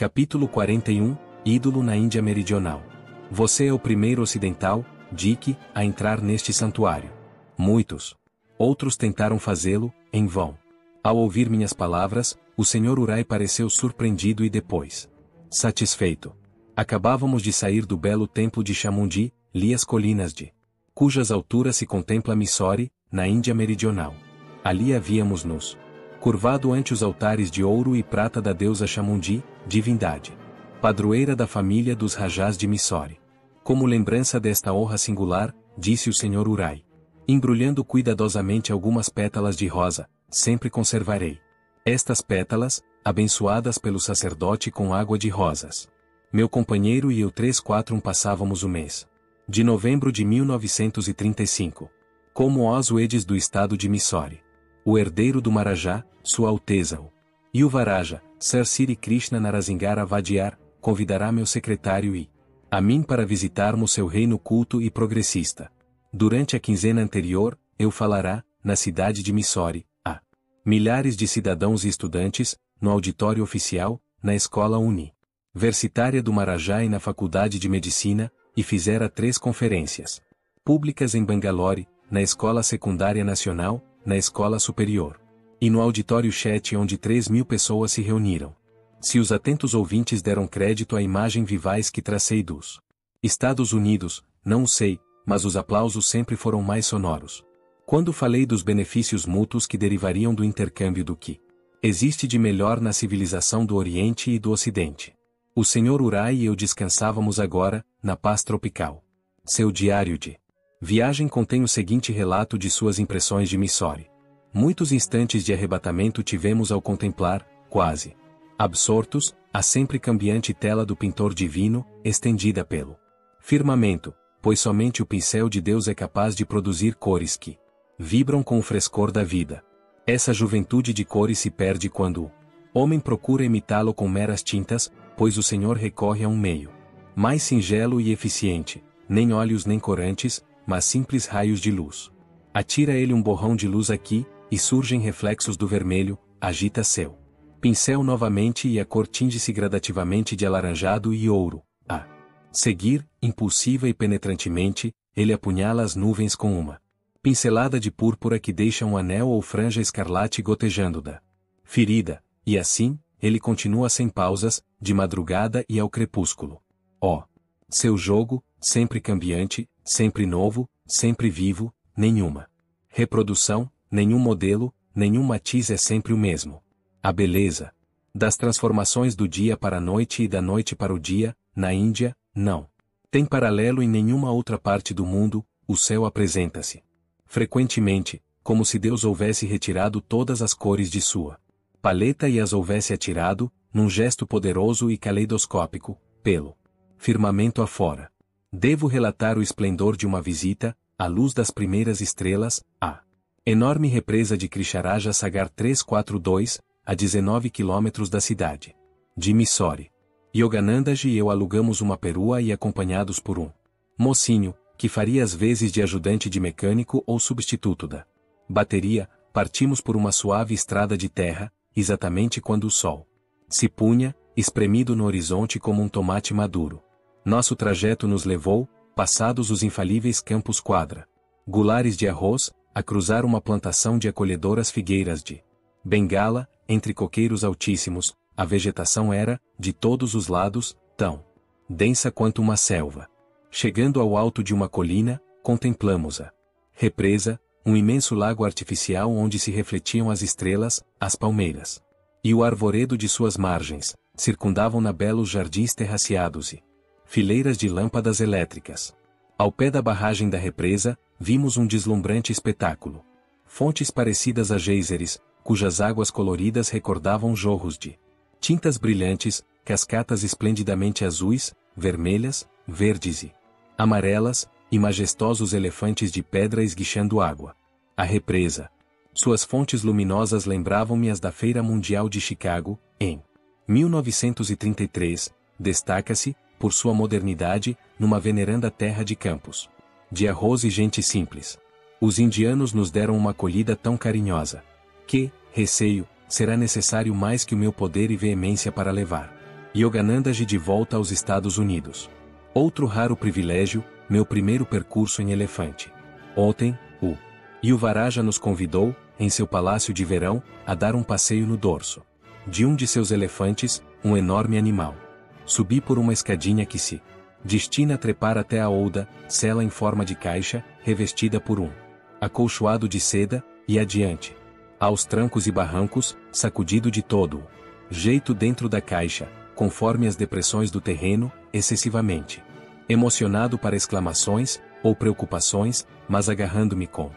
Capítulo 41, Ídolo na Índia Meridional. Você é o primeiro ocidental, Dick, a entrar neste santuário. Muitos outros tentaram fazê-lo, em vão. Ao ouvir minhas palavras, o Sr. Urai pareceu surpreendido e depois satisfeito. Acabávamos de sair do belo templo de Chamundi, li as colinas de cujas alturas se contempla Mysore, na Índia Meridional. Ali havíamos nos curvado ante os altares de ouro e prata da deusa Chamundi, divindade padroeira da família dos Rajás de Mysore. Como lembrança desta honra singular, disse o Sr. Urai, embrulhando cuidadosamente algumas pétalas de rosa, sempre conservarei estas pétalas, abençoadas pelo sacerdote com água de rosas. Meu companheiro e eu 3-4 passávamos o mês de novembro de 1935. Como os Uedes do estado de Mysore. O herdeiro do Marajá, Sua Alteza o Yuvaraja, Sir Siri Krishna Narasimhara Vadiar, convidará meu secretário e a mim para visitarmos seu reino culto e progressista. Durante a quinzena anterior, eu falará, na cidade de Mysore, a milhares de cidadãos e estudantes, no auditório oficial, na escola universitária do Marajá e na faculdade de medicina, e fizera 3 conferências públicas em Bangalore, na escola secundária nacional, na escola superior, e no auditório Chet onde 3.000 pessoas se reuniram. Se os atentos ouvintes deram crédito à imagem vivaz que tracei dos Estados Unidos, não o sei, mas os aplausos sempre foram mais sonoros. Quando falei dos benefícios mútuos que derivariam do intercâmbio do que existe de melhor na civilização do Oriente e do Ocidente. O Sr. Urai e eu descansávamos agora, na paz tropical. Seu diário de viagem contém o seguinte relato de suas impressões de Mysore. Muitos instantes de arrebatamento tivemos ao contemplar, quase absortos, a sempre cambiante tela do pintor divino, estendida pelo firmamento, pois somente o pincel de Deus é capaz de produzir cores que vibram com o frescor da vida. Essa juventude de cores se perde quando o homem procura imitá-lo com meras tintas, pois o Senhor recorre a um meio mais singelo e eficiente, nem óleos nem corantes, mas simples raios de luz. Atira ele um borrão de luz aqui, e surgem reflexos do vermelho, agita seu pincel novamente e a cor tinge-se gradativamente de alaranjado e ouro. A seguir, impulsiva e penetrantemente, ele apunhala as nuvens com uma pincelada de púrpura que deixa um anel ou franja escarlate gotejando da ferida, e assim, ele continua sem pausas, de madrugada e ao crepúsculo. Oh! Seu jogo, sempre cambiante, sempre novo, sempre vivo, nenhuma reprodução, nenhum modelo, nenhum matiz é sempre o mesmo. A beleza das transformações do dia para a noite e da noite para o dia, na Índia, não tem paralelo em nenhuma outra parte do mundo. O céu apresenta-se frequentemente, como se Deus houvesse retirado todas as cores de sua paleta e as houvesse atirado, num gesto poderoso e caleidoscópico, pelo firmamento afora. Devo relatar o esplendor de uma visita, à luz das primeiras estrelas, à enorme represa de Krisharaja Sagar 342, a 19 quilômetros da cidade de Mysore. Yoganandaji e eu alugamos uma perua e acompanhados por um mocinho, que faria as vezes de ajudante de mecânico ou substituto da bateria, partimos por uma suave estrada de terra, exatamente quando o sol se punha, espremido no horizonte como um tomate maduro. Nosso trajeto nos levou, passados os infalíveis campos quadrangulares de arroz, a cruzar uma plantação de acolhedoras figueiras de Bengala, entre coqueiros altíssimos. A vegetação era, de todos os lados, tão densa quanto uma selva. Chegando ao alto de uma colina, contemplamos a represa, um imenso lago artificial onde se refletiam as estrelas, as palmeiras e o arvoredo de suas margens, circundavam-na belos jardins terraceados e fileiras de lâmpadas elétricas. Ao pé da barragem da represa, vimos um deslumbrante espetáculo. Fontes parecidas a géiseres, cujas águas coloridas recordavam jorros de tintas brilhantes, cascatas esplendidamente azuis, vermelhas, verdes e amarelas, e majestosos elefantes de pedra esguichando água. A represa. Suas fontes luminosas lembravam-me as da Feira Mundial de Chicago, em 1933, destaca-se, por sua modernidade, numa veneranda terra de campos de arroz e gente simples. Os indianos nos deram uma acolhida tão carinhosa que, receio, será necessário mais que o meu poder e veemência para levar Yoganandaji de volta aos Estados Unidos. Outro raro privilégio, meu primeiro percurso em elefante. Ontem, o Yuvaraja nos convidou, em seu palácio de verão, a dar um passeio no dorso de um de seus elefantes, um enorme animal. Subi por uma escadinha que se destina a trepar até a ouda, cela em forma de caixa, revestida por um acolchoado de seda, e adiante. Aos trancos e barrancos, sacudido de todo o jeito dentro da caixa, conforme as depressões do terreno, excessivamente emocionado para exclamações, ou preocupações, mas agarrando-me com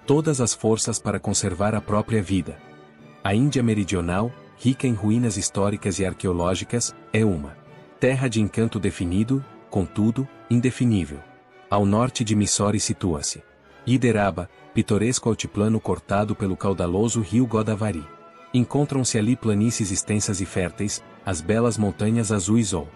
todas as forças para conservar a própria vida. A Índia Meridional, rica em ruínas históricas e arqueológicas, é uma terra de encanto definido, contudo, indefinível. Ao norte de Mysore situa-se Hyderabad, pitoresco altiplano cortado pelo caudaloso rio Godavari. Encontram-se ali planícies extensas e férteis, as belas montanhas azuis ou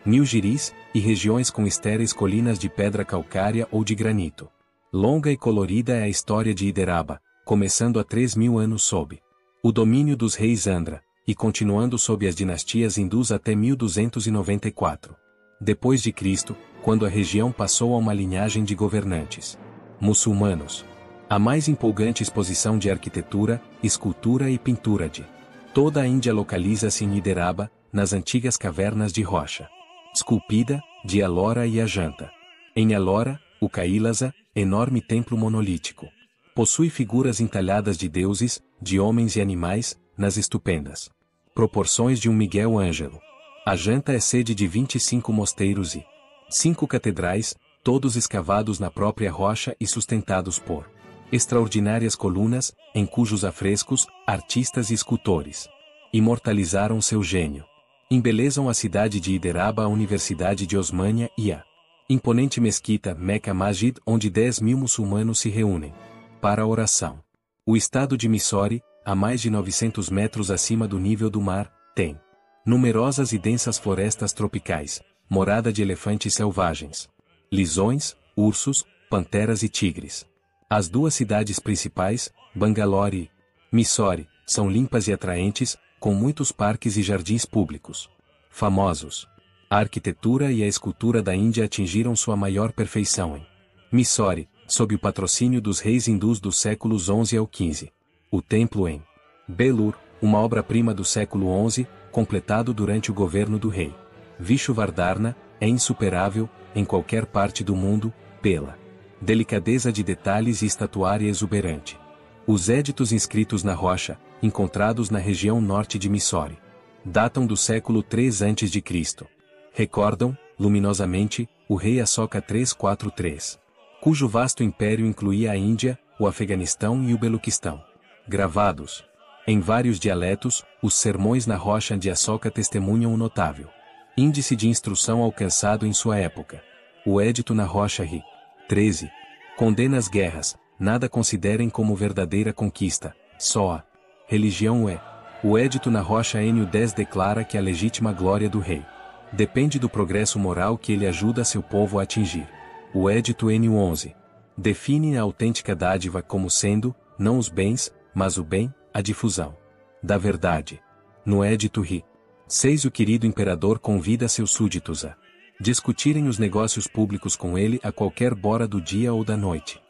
Nilgiris, e regiões com estéreis colinas de pedra calcária ou de granito. Longa e colorida é a história de Hyderabad, começando há 3.000 anos sob o domínio dos reis Andhra, e continuando sob as dinastias hindus até 1294. Depois de Cristo, quando a região passou a uma linhagem de governantes muçulmanos. A mais empolgante exposição de arquitetura, escultura e pintura de toda a Índia localiza-se em Hyderabad, nas antigas cavernas de rocha esculpida, de Ellora e Ajanta. Em Ellora, o Kailasa, enorme templo monolítico, possui figuras entalhadas de deuses, de homens e animais, nas estupendas proporções de um Miguel Ângelo. Ajanta é sede de 25 mosteiros e 5 catedrais, todos escavados na própria rocha e sustentados por extraordinárias colunas, em cujos afrescos, artistas e escultores imortalizaram seu gênio. Embelezam a cidade de Hyderabad, a Universidade de Osmania e a imponente mesquita Mecca Masjid, onde 10.000 muçulmanos se reúnem para a oração. O estado de Mysore, a mais de 900 metros acima do nível do mar, tem numerosas e densas florestas tropicais, morada de elefantes selvagens, lisões, ursos, panteras e tigres. As duas cidades principais, Bangalore e Mysore, são limpas e atraentes, com muitos parques e jardins públicos famosos. A arquitetura e a escultura da Índia atingiram sua maior perfeição em Mysore, sob o patrocínio dos reis hindus dos séculos XI ao XV. O templo em Belur, uma obra-prima do século XI, completado durante o governo do rei Vishuvardhana, é insuperável, em qualquer parte do mundo, pela delicadeza de detalhes e estatuária exuberante. Os éditos inscritos na rocha, encontrados na região norte de Mysore, datam do século III a.C. Recordam, luminosamente, o rei Ashoka 343, cujo vasto império incluía a Índia, o Afeganistão e o Beluquistão. Gravados em vários dialetos, os sermões na rocha de Ashoka testemunham o notável índice de instrução alcançado em sua época. O édito na rocha Ri. 13. Condena as guerras, nada considerem como verdadeira conquista, só a religião é. O édito na rocha N10 declara que a legítima glória do rei depende do progresso moral que ele ajuda seu povo a atingir. O édito N11 define a autêntica dádiva como sendo, não os bens, mas o bem, a difusão da verdade. No édito Ri. 6 o querido imperador convida seus súditos a discutirem os negócios públicos com ele a qualquer hora do dia ou da noite,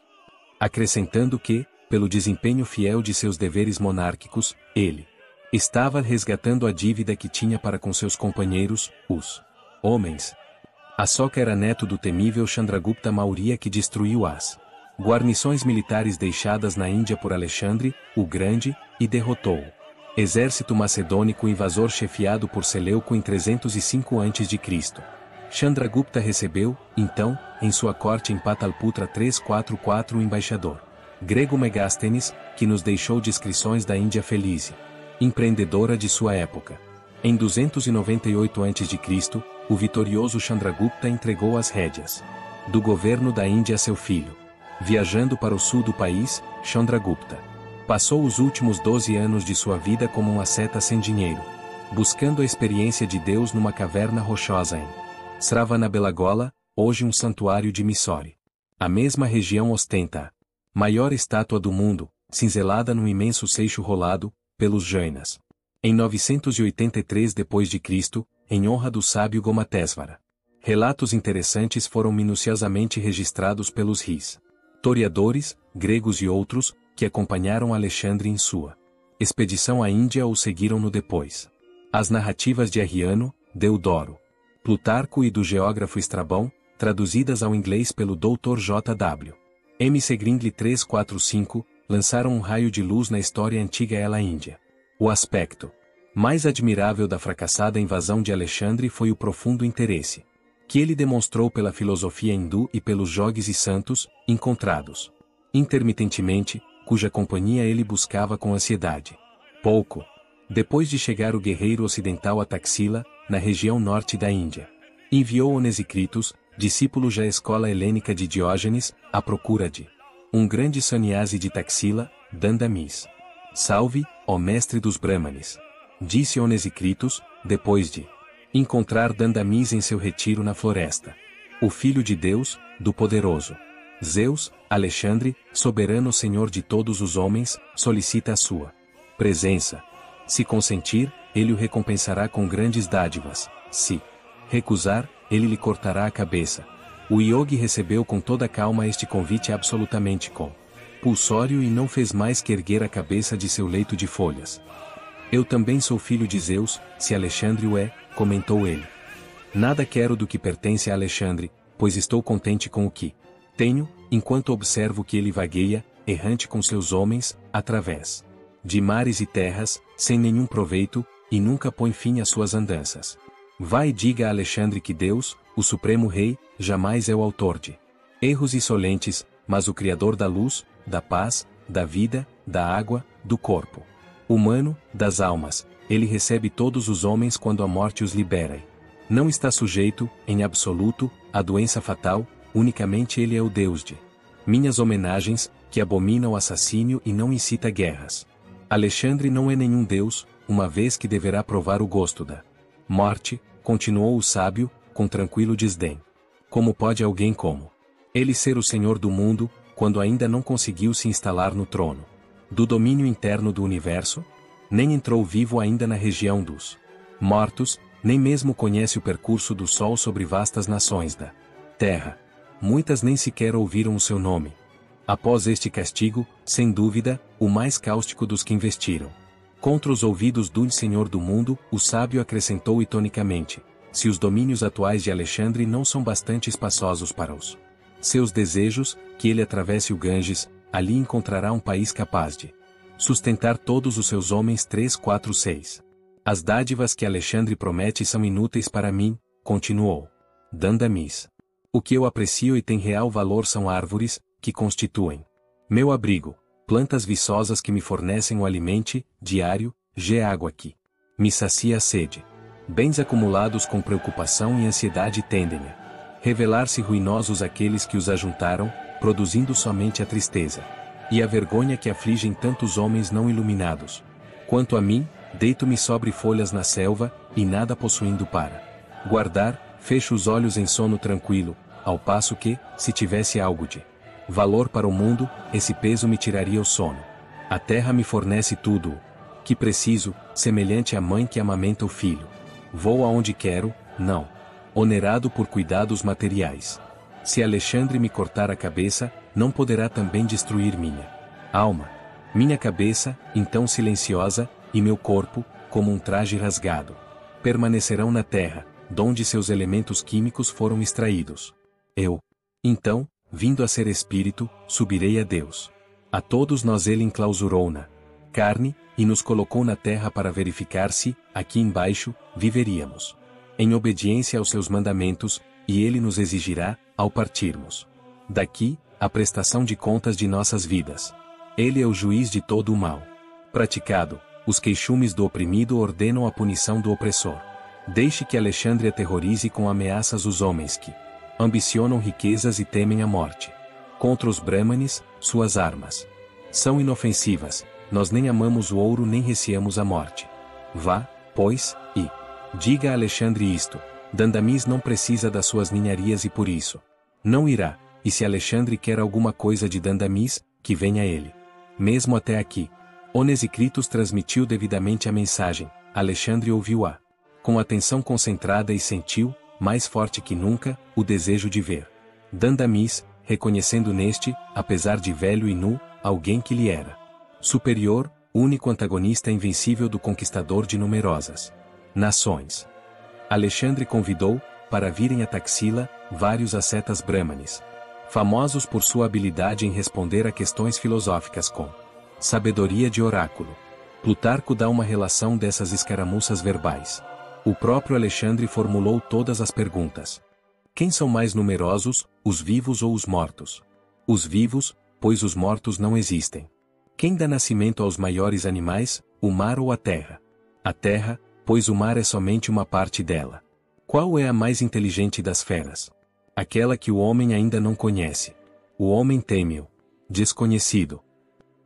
acrescentando que, pelo desempenho fiel de seus deveres monárquicos, ele estava resgatando a dívida que tinha para com seus companheiros, os homens. Ashoka era neto do temível Chandragupta Maurya, que destruiu as guarnições militares deixadas na Índia por Alexandre, o Grande, e derrotou o exército macedônico invasor chefiado por Seleuco em 305 a.C. Chandragupta recebeu, então, em sua corte em Patalputra 344 o embaixador grego Megasthenes, que nos deixou descrições da Índia feliz e empreendedora de sua época. Em 298 a.C., o vitorioso Chandragupta entregou as rédeas do governo da Índia a seu filho. Viajando para o sul do país, Chandragupta passou os últimos 12 anos de sua vida como um asceta sem dinheiro, buscando a experiência de Deus numa caverna rochosa em Sravanabelagola, hoje um santuário de Mysore. A mesma região ostenta a maior estátua do mundo, cinzelada num imenso seixo rolado pelos Jainas. Em 983 d.C., em honra do sábio Gomatesvara. Relatos interessantes foram minuciosamente registrados pelos historiadores, gregos e outros, que acompanharam Alexandre em sua expedição à Índia ou seguiram-no depois. As narrativas de Arriano, Deodoro, Plutarco e do geógrafo Estrabão, traduzidas ao inglês pelo Dr. J.W. M. Segringle 345, lançaram um raio de luz na história antiga ela Índia. O aspecto mais admirável da fracassada invasão de Alexandre foi o profundo interesse que ele demonstrou pela filosofia hindu e pelos jogues e santos, encontrados intermitentemente, cuja companhia ele buscava com ansiedade. Pouco depois de chegar o guerreiro ocidental a Taxila, na região norte da Índia, enviou Onesicritos, discípulo já escola helênica de Diógenes, à procura de um grande sannyasi de Taxila, Dandamis. Salve, ó mestre dos Brahmanes! Disse Onesicritos, depois de encontrar Dandamis em seu retiro na floresta. O Filho de Deus, do poderoso Zeus, Alexandre, soberano Senhor de todos os homens, solicita a sua presença. Se consentir, ele o recompensará com grandes dádivas. Se recusar, ele lhe cortará a cabeça. O Yogi recebeu com toda calma este convite absolutamente compulsório e não fez mais que erguer a cabeça de seu leito de folhas. Eu também sou filho de Zeus, se Alexandre o é, comentou ele. Nada quero do que pertence a Alexandre, pois estou contente com o que tenho, enquanto observo que ele vagueia, errante com seus homens, através de mares e terras, sem nenhum proveito, e nunca põe fim às suas andanças. Vá e diga a Alexandre que Deus, o Supremo Rei, jamais é o autor de erros insolentes, mas o Criador da luz, da paz, da vida, da água, do corpo humano, das almas. Ele recebe todos os homens quando a morte os libera e não está sujeito, em absoluto, à doença fatal, unicamente ele é o Deus de minhas homenagens, que abomina o assassínio e não incita guerras. Alexandre não é nenhum Deus, uma vez que deverá provar o gosto da morte, continuou o sábio, com tranquilo desdém. Como pode alguém como ele ser o Senhor do mundo, quando ainda não conseguiu se instalar no trono do domínio interno do universo? Nem entrou vivo ainda na região dos mortos, nem mesmo conhece o percurso do sol sobre vastas nações da terra. Muitas nem sequer ouviram o seu nome. Após este castigo, sem dúvida, o mais cáustico dos que investiram contra os ouvidos do Senhor do mundo, o sábio acrescentou itonicamente: se os domínios atuais de Alexandre não são bastante espaçosos para os seus desejos, que ele atravesse o Ganges, ali encontrará um país capaz de sustentar todos os seus homens 3, 4, 6. As dádivas que Alexandre promete são inúteis para mim, continuou Dandamis. O que eu aprecio e tem real valor são árvores, que constituem meu abrigo, plantas viçosas que me fornecem o alimento diário, água que me sacia a sede. Bens acumulados com preocupação e ansiedade tendem a revelar-se ruinosos aqueles que os ajuntaram, produzindo somente a tristeza e a vergonha que afligem tantos homens não iluminados. Quanto a mim, deito-me sobre folhas na selva, e nada possuindo para guardar, fecho os olhos em sono tranquilo, ao passo que, se tivesse algo de valor para o mundo, esse peso me tiraria o sono. A terra me fornece tudo o que preciso, semelhante à mãe que amamenta o filho. Vou aonde quero, não onerado por cuidados materiais. Se Alexandre me cortar a cabeça, não poderá também destruir minha alma. Minha cabeça, então silenciosa, e meu corpo, como um traje rasgado, permanecerão na terra, donde seus elementos químicos foram extraídos. Eu, então, vindo a ser espírito, subirei a Deus. A todos nós ele enclausurou na carne, e nos colocou na terra para verificar se, aqui embaixo, viveríamos em obediência aos seus mandamentos, e ele nos exigirá, ao partirmos daqui, a prestação de contas de nossas vidas. Ele é o juiz de todo o mal praticado. Os queixumes do oprimido ordenam a punição do opressor. Deixe que Alexandre aterrorize com ameaças os homens que ambicionam riquezas e temem a morte. Contra os Brahmanes, suas armas são inofensivas, nós nem amamos o ouro nem receamos a morte. Vá, pois, e diga a Alexandre isto: Dandamis não precisa das suas ninharias e por isso não irá, e se Alexandre quer alguma coisa de Dandamis, que venha ele mesmo até aqui. Onesicritos transmitiu devidamente a mensagem, Alexandre ouviu-a com atenção concentrada e sentiu, mais forte que nunca, o desejo de ver Dandamis, reconhecendo neste, apesar de velho e nu, alguém que lhe era superior, único antagonista invencível do conquistador de numerosas nações. Alexandre convidou, para virem a Taxila, vários ascetas brâmanes, famosos por sua habilidade em responder a questões filosóficas com sabedoria de oráculo. Plutarco dá uma relação dessas escaramuças verbais. O próprio Alexandre formulou todas as perguntas. Quem são mais numerosos, os vivos ou os mortos? Os vivos, pois os mortos não existem. Quem dá nascimento aos maiores animais, o mar ou a terra? A terra, pois o mar é somente uma parte dela. Qual é a mais inteligente das feras? Aquela que o homem ainda não conhece. O homem teme-o desconhecido.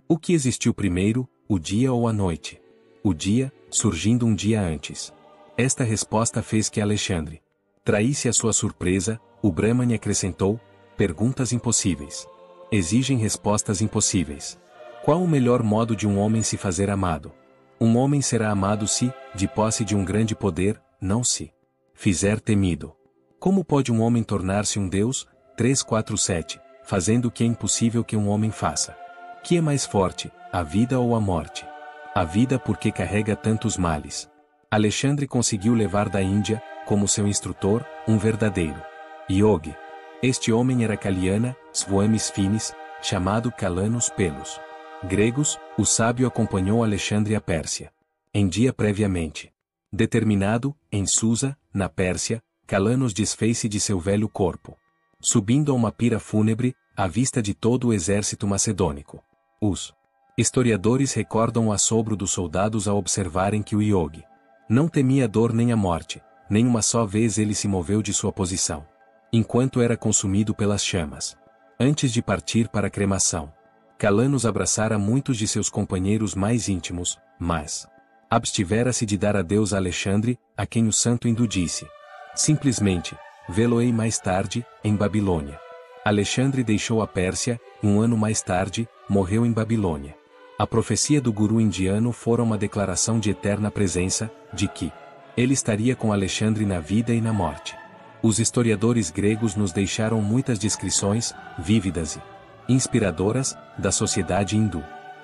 O que existiu primeiro, o dia ou a noite? O dia, surgindo um dia antes. Esta resposta fez que Alexandre traísse a sua surpresa. O Brahmane acrescentou: perguntas impossíveis exigem respostas impossíveis. Qual o melhor modo de um homem se fazer amado? Um homem será amado se, de posse de um grande poder, não se fizer temido. Como pode um homem tornar-se um Deus? 347, fazendo o que é impossível que um homem faça. Que é mais forte, a vida ou a morte? A vida, porque carrega tantos males. Alexandre conseguiu levar da Índia, como seu instrutor, um verdadeiro yogi. Este homem era Kaliana, Swamis Finis, chamado Kalanos pelos gregos. O sábio acompanhou Alexandre à Pérsia. Em dia previamente determinado, em Susa, na Pérsia, Kalanos desfez-se de seu velho corpo, subindo a uma pira fúnebre, à vista de todo o exército macedônico. Os historiadores recordam o assombro dos soldados ao observarem que o yogi não temia a dor nem a morte, nem uma só vez ele se moveu de sua posição, enquanto era consumido pelas chamas. Antes de partir para a cremação, Kalanos abraçara muitos de seus companheiros mais íntimos, mas abstivera-se de dar adeus a Alexandre, a quem o santo hindu disse: simplesmente, vê-lo-ei mais tarde, em Babilônia. Alexandre deixou a Pérsia, e 1 ano mais tarde, morreu em Babilônia. A profecia do guru indiano fora uma declaração de eterna presença, de que ele estaria com Alexandre na vida e na morte. Os historiadores gregos nos deixaram muitas descrições, vívidas e inspiradoras, da sociedade hindu.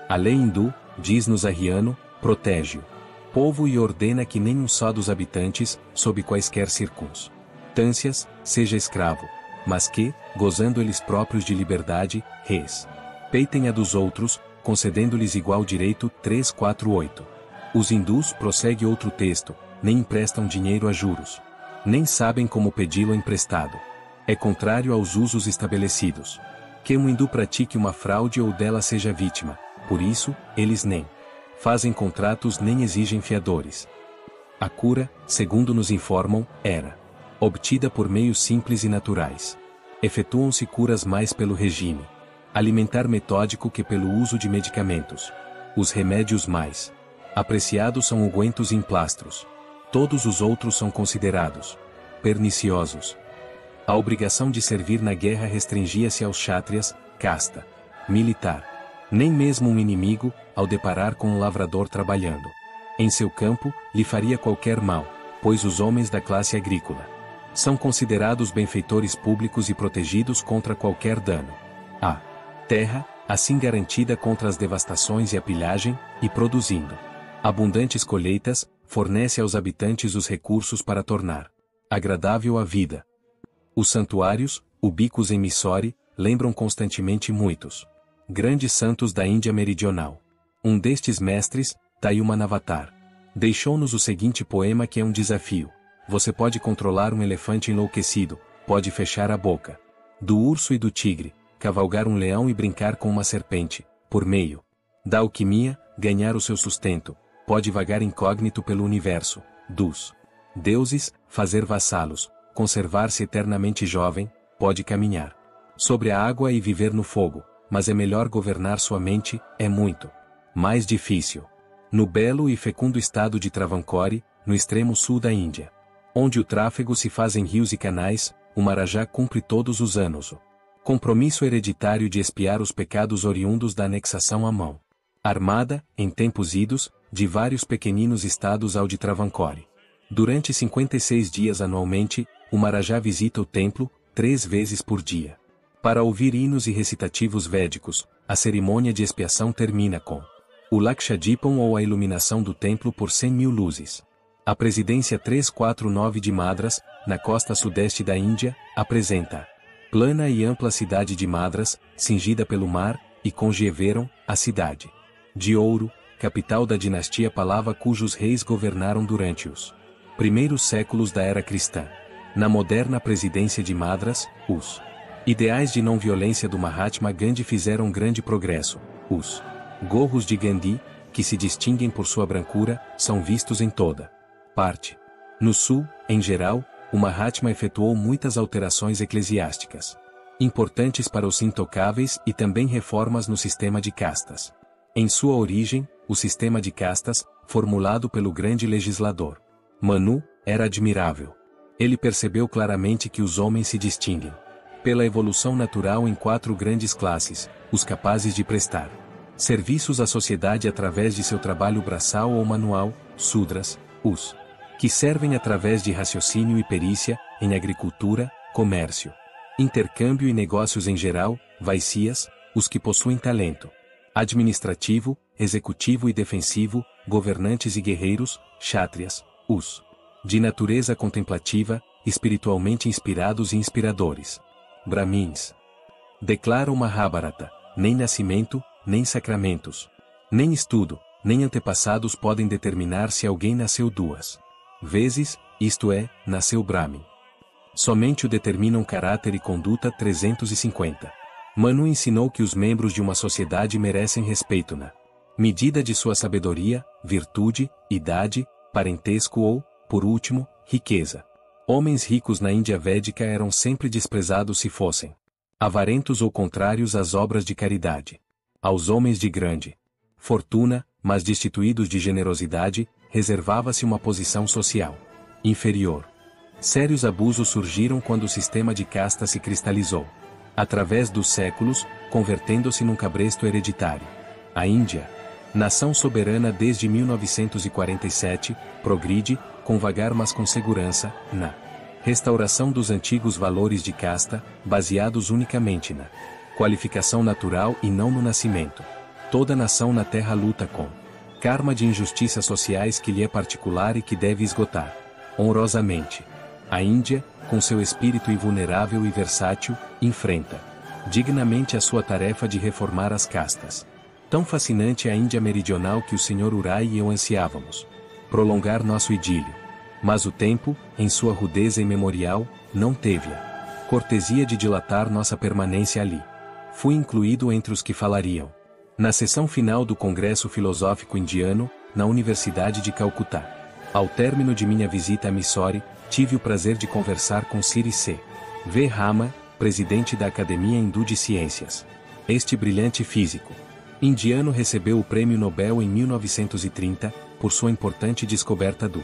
A lei hindu, diz-nos Arriano, protege-o povo e ordena que nenhum só dos habitantes, sob quaisquer circunstâncias, seja escravo, mas que, gozando eles próprios de liberdade, respeitem a dos outros, concedendo-lhes igual direito. 348. Os hindus, prossegue outro texto, nem emprestam dinheiro a juros, nem sabem como pedi-lo emprestado. É contrário aos usos estabelecidos que um hindu pratique uma fraude ou dela seja vítima. Por isso, eles nem fazem contratos nem exigem fiadores. A cura, segundo nos informam, era obtida por meios simples e naturais. Efetuam-se curas mais pelo regime alimentar metódico que pelo uso de medicamentos. Os remédios mais apreciados são ungüentos e emplastros. Todos os outros são considerados perniciosos. A obrigação de servir na guerra restringia-se aos kshatriyas, casta militar. Nem mesmo um inimigo, ao deparar com um lavrador trabalhando em seu campo, lhe faria qualquer mal, pois os homens da classe agrícola são considerados benfeitores públicos e protegidos contra qualquer dano. A terra, assim garantida contra as devastações e a pilhagem, e produzindo abundantes colheitas, fornece aos habitantes os recursos para tornar agradável a vida. Os santuários, ubicos em Mysore, lembram constantemente muitos grandes santos da Índia meridional. Um destes mestres, Tayumanavatar, deixou-nos o seguinte poema que é um desafio. Você pode controlar um elefante enlouquecido, pode fechar a boca do urso e do tigre, cavalgar um leão e brincar com uma serpente, por meio da alquimia, ganhar o seu sustento, pode vagar incógnito pelo universo, dos deuses, fazer vassalos, conservar-se eternamente jovem, pode caminhar sobre a água e viver no fogo, mas é melhor governar sua mente, é muito mais difícil. No belo e fecundo estado de Travancore, no extremo sul da Índia, onde o tráfego se faz em rios e canais, o Marajá cumpre todos os anos o compromisso hereditário de expiar os pecados oriundos da anexação à mão armada, em tempos idos, de vários pequeninos estados ao de Travancore. Durante 56 dias anualmente, o Maharaja visita o templo 3 vezes por dia. Para ouvir hinos e recitativos védicos, a cerimônia de expiação termina com o Lakshadipam ou a iluminação do templo por 100.000 luzes. A presidência 349 de Madras, na costa sudeste da Índia, apresenta a plana e ampla cidade de Madras, cingida pelo mar, e Conjeveram, a cidade de ouro, capital da dinastia Pallava cujos reis governaram durante os primeiros séculos da era cristã. Na moderna presidência de Madras, os ideais de não-violência do Mahatma Gandhi fizeram grande progresso. Os gorros de Gandhi, que se distinguem por sua brancura, são vistos em toda parte. No sul, em geral, o Mahatma efetuou muitas alterações eclesiásticas importantes para os intocáveis e também reformas no sistema de castas. Em sua origem, o sistema de castas, formulado pelo grande legislador Manu, era admirável. Ele percebeu claramente que os homens se distinguem pela evolução natural em 4 grandes classes: os capazes de prestar serviços à sociedade através de seu trabalho braçal ou manual, Sudras; os que servem através de raciocínio e perícia, em agricultura, comércio, intercâmbio e negócios em geral, Vaisyas; os que possuem talento administrativo, executivo e defensivo, governantes e guerreiros, Kshatriyas; os de natureza contemplativa, espiritualmente inspirados e inspiradores, Brahmins. Declara o Mahabharata: nem nascimento, nem sacramentos, nem estudo, nem antepassados podem determinar se alguém nasceu 2 vezes, isto é, nasceu Brahmin. Somente o determinam caráter e conduta. 350. Manu ensinou que os membros de uma sociedade merecem respeito na medida de sua sabedoria, virtude, idade, parentesco ou, por último, riqueza. Homens ricos na Índia Védica eram sempre desprezados se fossem avarentos ou contrários às obras de caridade. Aos homens de grande fortuna, mas destituídos de generosidade, reservava-se uma posição social inferior. Sérios abusos surgiram quando o sistema de casta se cristalizou, através dos séculos, convertendo-se num cabresto hereditário. A Índia, nação soberana desde 1947, progride, com vagar mas com segurança, na restauração dos antigos valores de casta, baseados unicamente na qualificação natural e não no nascimento. Toda nação na Terra luta com karma de injustiças sociais que lhe é particular e que deve esgotar honrosamente. A Índia, com seu espírito invulnerável e versátil, enfrenta dignamente a sua tarefa de reformar as castas. Tão fascinante é a Índia meridional que o Sr. Urai e eu ansiávamos prolongar nosso idílio. Mas o tempo, em sua rudeza imemorial, não teve a cortesia de dilatar nossa permanência ali. Fui incluído entre os que falariam na sessão final do Congresso Filosófico Indiano, na Universidade de Calcutá. Ao término de minha visita a Mysore, tive o prazer de conversar com Sri C. V. Rama, presidente da Academia Hindu de Ciências. Este brilhante físico indiano recebeu o Prêmio Nobel em 1930, por sua importante descoberta do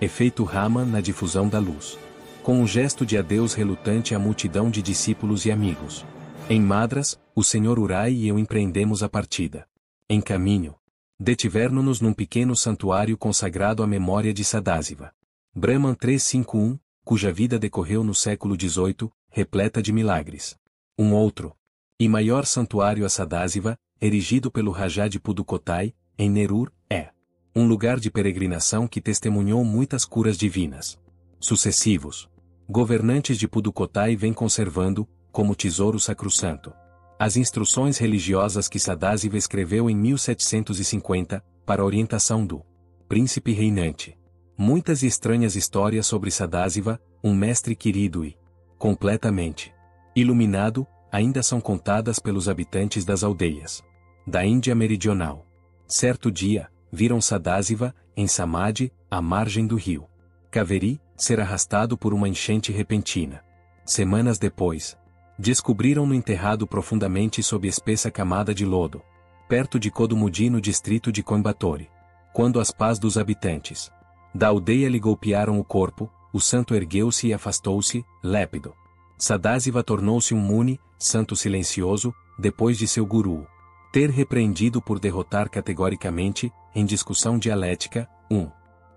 efeito Raman na difusão da luz. Com um gesto de adeus relutante à multidão de discípulos e amigos em Madras, o Sr. Urai e eu empreendemos a partida. Em caminho, detivermo-nos num pequeno santuário consagrado à memória de Sadasiva Brahman 351, cuja vida decorreu no século XVIII, repleta de milagres. Um outro e maior santuário a Sadasiva, erigido pelo Rajá de Pudukkottai, em Nerur, é um lugar de peregrinação que testemunhou muitas curas divinas. Sucessivos governantes de Pudukkottai vêm conservando, como tesouro sacrossanto, as instruções religiosas que Sadasiva escreveu em 1750, para a orientação do príncipe reinante. Muitas e estranhas histórias sobre Sadasiva, um mestre querido e completamente iluminado, ainda são contadas pelos habitantes das aldeias da Índia meridional. Certo dia, viram Sadasiva, em Samadhi, à margem do rio Kaveri, ser arrastado por uma enchente repentina. Semanas depois, descobriram-no enterrado profundamente sob espessa camada de lodo, perto de Kodumudi no distrito de Coimbatore. Quando as pás dos habitantes da aldeia lhe golpearam o corpo, o santo ergueu-se e afastou-se, lépido. Sadasiva tornou-se um muni, santo silencioso, depois de seu guru ter repreendido por derrotar categoricamente, em discussão dialética, um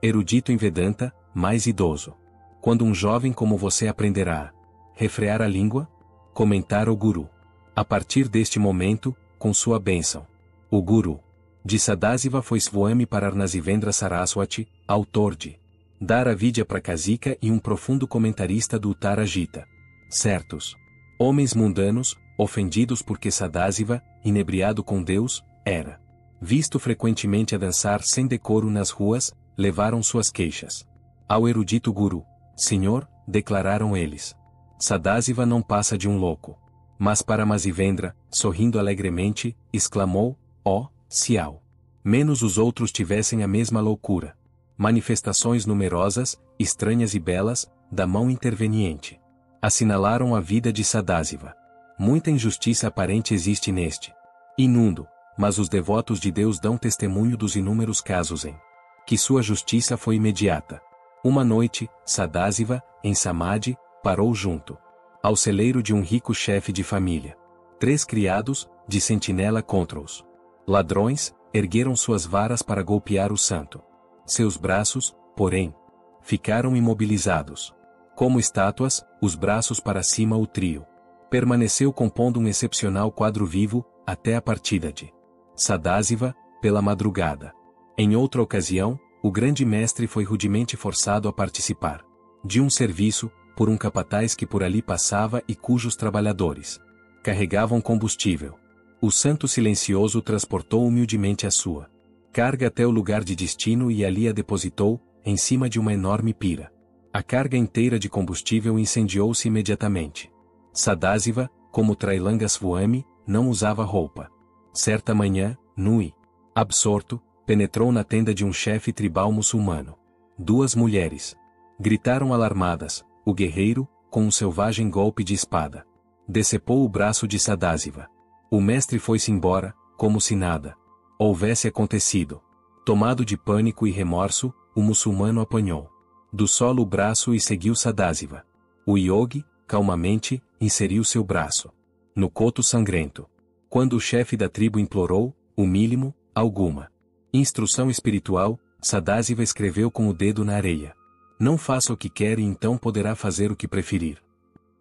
erudito em Vedanta, mais idoso. Quando um jovem como você aprenderá a refrear a língua? Comentar o Guru. A partir deste momento, com sua bênção, o Guru de Sadasiva foi Swami Pararnasivendra Saraswati, autor de Dara Vidya Prakasika e um profundo comentarista do Uttara Gita. Certos homens mundanos, ofendidos porque Sadasiva, inebriado com Deus, era visto frequentemente a dançar sem decoro nas ruas, levaram suas queixas ao erudito Guru. Senhor, declararam eles, Sadasiva não passa de um louco. Mas Paramasivendra, sorrindo alegremente, exclamou, se ao menos os outros tivessem a mesma loucura. Manifestações numerosas, estranhas e belas, da mão interveniente, assinalaram a vida de Sadasiva. Muita injustiça aparente existe neste imundo, mas os devotos de Deus dão testemunho dos inúmeros casos em que sua justiça foi imediata. Uma noite, Sadasiva, em Samadhi, parou junto ao celeiro de um rico chefe de família. 3 criados, de sentinela contra os ladrões, ergueram suas varas para golpear o santo. Seus braços, porém, ficaram imobilizados. Como estátuas, os braços para cima o trio permaneceu compondo um excepcional quadro vivo, até a partida de Sadasiva, pela madrugada. Em outra ocasião, o grande mestre foi rudemente forçado a participar de um serviço, por um capataz que por ali passava e cujos trabalhadores carregavam combustível. O santo silencioso transportou humildemente a sua carga até o lugar de destino e ali a depositou, em cima de uma enorme pira. A carga inteira de combustível incendiou-se imediatamente. Sadasiva, como Trailanga Swami, não usava roupa. Certa manhã, nu e absorto, penetrou na tenda de um chefe tribal muçulmano. 2 mulheres gritaram alarmadas. O guerreiro, com um selvagem golpe de espada, decepou o braço de Sadasiva. O mestre foi-se embora, como se nada houvesse acontecido. Tomado de pânico e remorso, o muçulmano apanhou do solo o braço e seguiu Sadasiva. O yogi, calmamente, inseriu seu braço no coto sangrento. Quando o chefe da tribo implorou, o mínimo, alguma instrução espiritual, Sadasiva escreveu com o dedo na areia. Não faça o que quer e então poderá fazer o que preferir.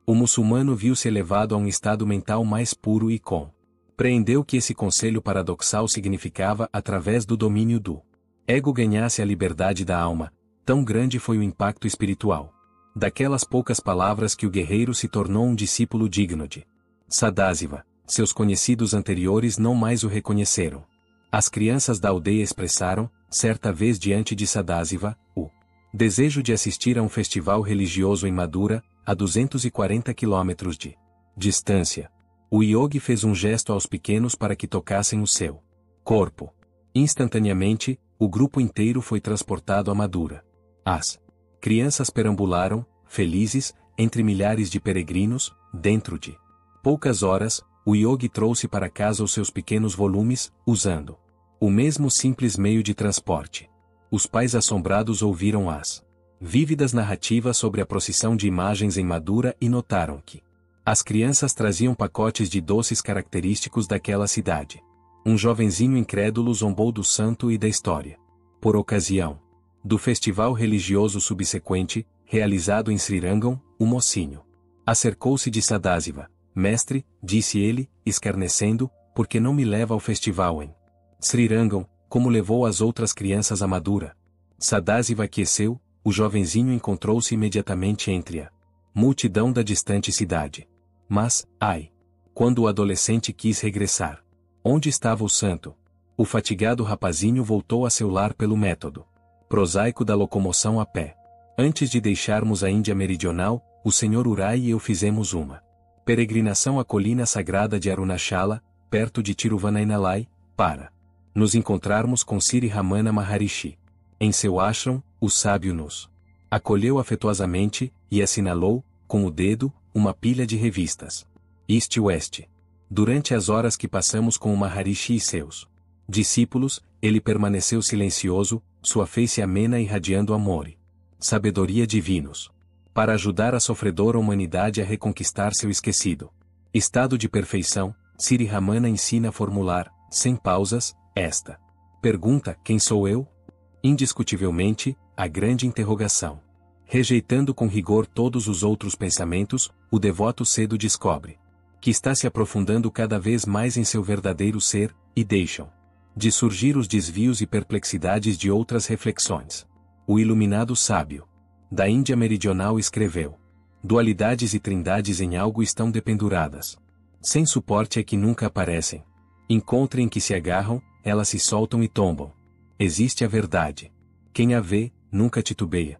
O muçulmano viu-se elevado a um estado mental mais puro e compreendeu que esse conselho paradoxal significava através do domínio do ego ganhasse a liberdade da alma. Tão grande foi o impacto espiritual daquelas poucas palavras que o guerreiro se tornou um discípulo digno de Sadasiva. Seus conhecidos anteriores não mais o reconheceram. As crianças da aldeia expressaram, certa vez diante de Sadasiva, o desejo de assistir a um festival religioso em Madura, a 240 quilômetros de distância. O yogi fez um gesto aos pequenos para que tocassem o seu corpo. Instantaneamente, o grupo inteiro foi transportado a Madura. As crianças perambularam, felizes, entre milhares de peregrinos. Dentro de poucas horas, o yogi trouxe para casa os seus pequenos volumes, usando o mesmo simples meio de transporte. Os pais assombrados ouviram as vívidas narrativas sobre a procissão de imagens em Madura e notaram que as crianças traziam pacotes de doces característicos daquela cidade. Um jovenzinho incrédulo zombou do santo e da história. Por ocasião do festival religioso subsequente, realizado em Srirangam, o mocinho acercou-se de Sadasiva. Mestre, disse ele, escarnecendo, por que não me leva ao festival em Srirangam, como levou as outras crianças a Madura? Sadasiva aqueceu, o jovenzinho encontrou-se imediatamente entre a multidão da distante cidade. Mas, ai! Quando o adolescente quis regressar, onde estava o santo? O fatigado rapazinho voltou a seu lar pelo método prosaico da locomoção a pé. Antes de deixarmos a Índia Meridional, o Sr. Urai e eu fizemos uma peregrinação à colina sagrada de Arunachala, perto de Tiruvannamalai, para nos encontrarmos com Sri Ramana Maharishi. Em seu ashram, o sábio nos acolheu afetuosamente e assinalou, com o dedo, uma pilha de revistas. East e West. Durante as horas que passamos com o Maharishi e seus discípulos, ele permaneceu silencioso, sua face amena irradiando amor e sabedoria divinos, para ajudar a sofredora humanidade a reconquistar seu esquecido estado de perfeição. Sri Ramana ensina a formular, sem pausas, esta pergunta: quem sou eu? Indiscutivelmente, a grande interrogação. Rejeitando com rigor todos os outros pensamentos, o devoto cedo descobre que está se aprofundando cada vez mais em seu verdadeiro ser, e deixam de surgir os desvios e perplexidades de outras reflexões. O iluminado sábio da Índia Meridional escreveu: dualidades e trindades em algo estão dependuradas. Sem suporte é que nunca aparecem. Encontrem que se agarram, elas se soltam e tombam. Existe a verdade. Quem a vê, nunca titubeia.